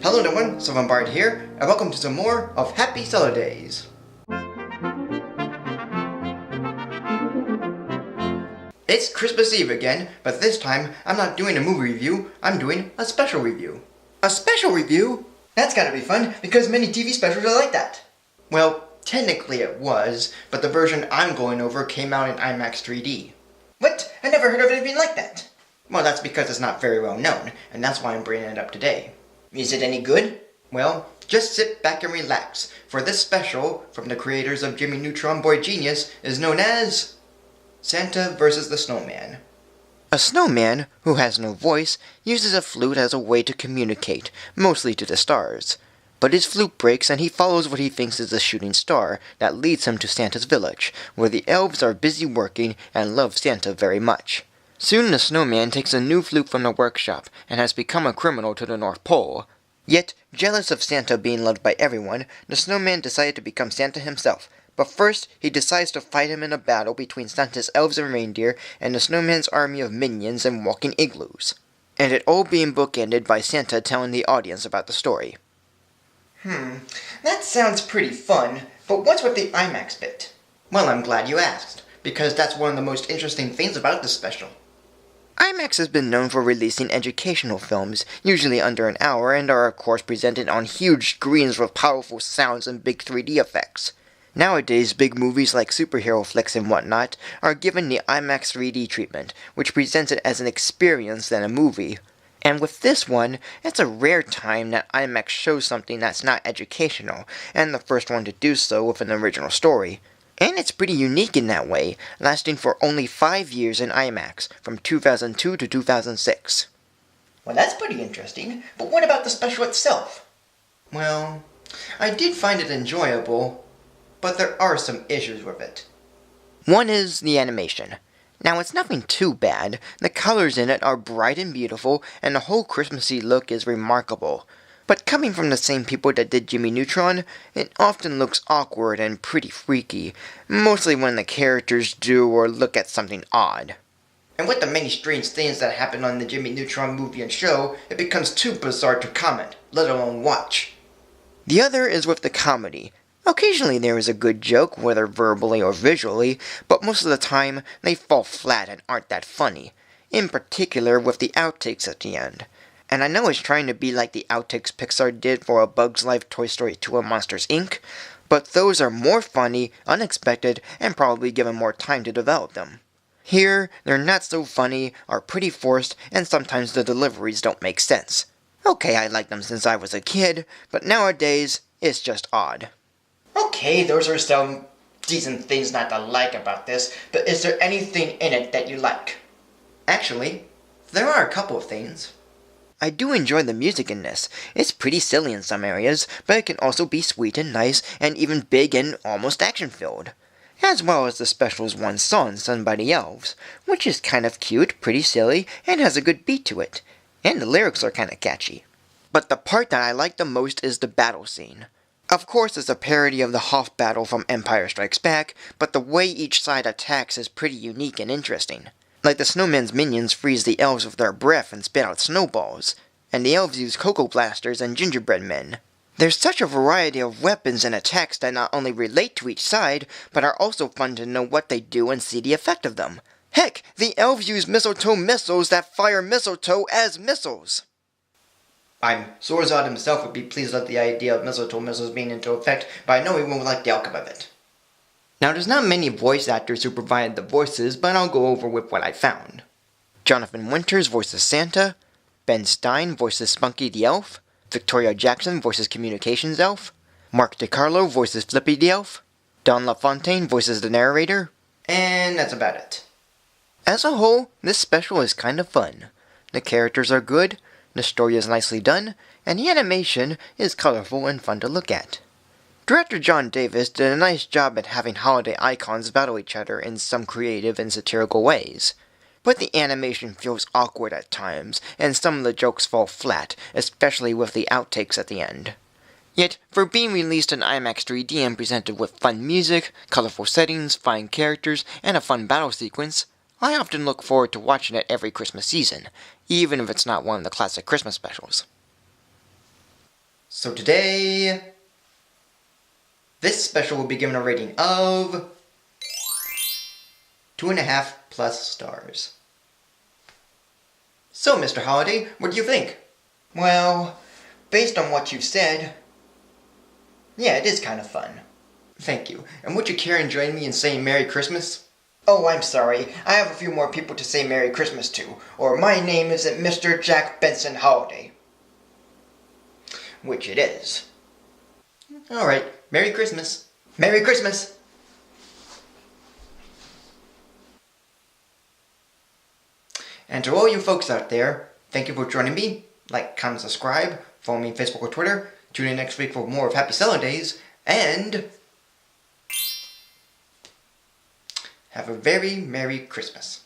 Hello everyone, Sulli-Days here, and welcome to some more of Happy Sulli-Days. It's Christmas Eve again, but this time I'm not doing a movie review, I'm doing a special review. A special review? That's gotta be fun, because many TV specials are like that. Well, technically it was, but the version I'm going over came out in IMAX 3D. What? I never heard of anything like that. Well, that's because it's not very well known, and that's why I'm bringing it up today. Is it any good? Well, just sit back and relax, for this special, from the creators of Jimmy Neutron Boy Genius, is known as Santa vs. the Snowman. A snowman, who has no voice, uses a flute as a way to communicate, mostly to the stars. But his flute breaks and he follows what he thinks is a shooting star that leads him to Santa's village, where the elves are busy working and love Santa very much. Soon the snowman takes a new flute from the workshop and has become a criminal to the North Pole. Yet, jealous of Santa being loved by everyone, the snowman decided to become Santa himself. But first, he decides to fight him in a battle between Santa's elves and reindeer and the snowman's army of minions and walking igloos. And it all being bookended by Santa telling the audience about the story. That sounds pretty fun, but what's with the IMAX bit? Well, I'm glad you asked, because that's one of the most interesting things about this special. IMAX has been known for releasing educational films, usually under an hour, and are of course presented on huge screens with powerful sounds and big 3D effects. Nowadays, big movies like superhero flicks and whatnot are given the IMAX 3D treatment, which presents it as an experience than a movie. And with this one, it's a rare time that IMAX shows something that's not educational, and the first one to do so with an original story. And it's pretty unique in that way, lasting for only 5 years in IMAX, from 2002 to 2006. Well, that's pretty interesting, but what about the special itself? Well, I did find it enjoyable, but there are some issues with it. One is the animation. Now, it's nothing too bad. The colors in it are bright and beautiful, and the whole Christmassy look is remarkable. But coming from the same people that did Jimmy Neutron, it often looks awkward and pretty freaky, mostly when the characters do or look at something odd. And with the many strange things that happen on the Jimmy Neutron movie and show, it becomes too bizarre to comment, let alone watch. The other is with the comedy. Occasionally there is a good joke, whether verbally or visually, but most of the time they fall flat and aren't that funny, in particular with the outtakes at the end. And I know it's trying to be like the outtakes Pixar did for A Bug's Life, Toy Story 2, and Monsters, Inc., but those are more funny, unexpected, and probably given more time to develop them. Here, they're not so funny, are pretty forced, and sometimes the deliveries don't make sense. Okay, I liked them since I was a kid, but nowadays, it's just odd. Okay, those are some decent things not to like about this, but is there anything in it that you like? Actually, there are a couple of things. I do enjoy the music in this. It's pretty silly in some areas, but it can also be sweet and nice, and even big and almost action-filled. As well as the special's one song sung by the elves, which is kind of cute, pretty silly, and has a good beat to it. And the lyrics are kind of catchy. But the part that I like the most is the battle scene. Of course, it's a parody of the Hoth battle from Empire Strikes Back, but the way each side attacks is pretty unique and interesting. Like the snowman's minions freeze the elves with their breath and spit out snowballs, and the elves use cocoa blasters and gingerbread men. There's such a variety of weapons and attacks that not only relate to each side, but are also fun to know what they do and see the effect of them. Heck, the elves use mistletoe missiles that fire mistletoe as missiles! I'm Zorzod himself would be pleased with the idea of mistletoe missiles being into effect, but I know he won't like the outcome of it. Now, there's not many voice actors who provided the voices, but I'll go over with what I found. Jonathan Winters voices Santa, Ben Stein voices Spunky the Elf, Victoria Jackson voices Communications Elf, Mark DiCarlo voices Flippy the Elf, Don LaFontaine voices the narrator, and that's about it. As a whole, this special is kind of fun. The characters are good, the story is nicely done, and the animation is colorful and fun to look at. Director John Davis did a nice job at having holiday icons battle each other in some creative and satirical ways. But the animation feels awkward at times, and some of the jokes fall flat, especially with the outtakes at the end. Yet, for being released in IMAX 3D and presented with fun music, colorful settings, fine characters, and a fun battle sequence, I often look forward to watching it every Christmas season, even if it's not one of the classic Christmas specials. So today, this special will be given a rating of 2.5+ stars. So, Mr. Holiday, what do you think? Well, based on what you've said, yeah, it is kind of fun. Thank you. And would you care in joining me in saying Merry Christmas? Oh, I'm sorry. I have a few more people to say Merry Christmas to, or my name isn't Mr. Jack Benson Holiday. Which it is. Alright, Merry Christmas. Merry Christmas! And to all you folks out there, thank you for joining me. Like, comment, subscribe, follow me on Facebook or Twitter, tune in next week for more of Happy Sulli-Days, and have a very Merry Christmas.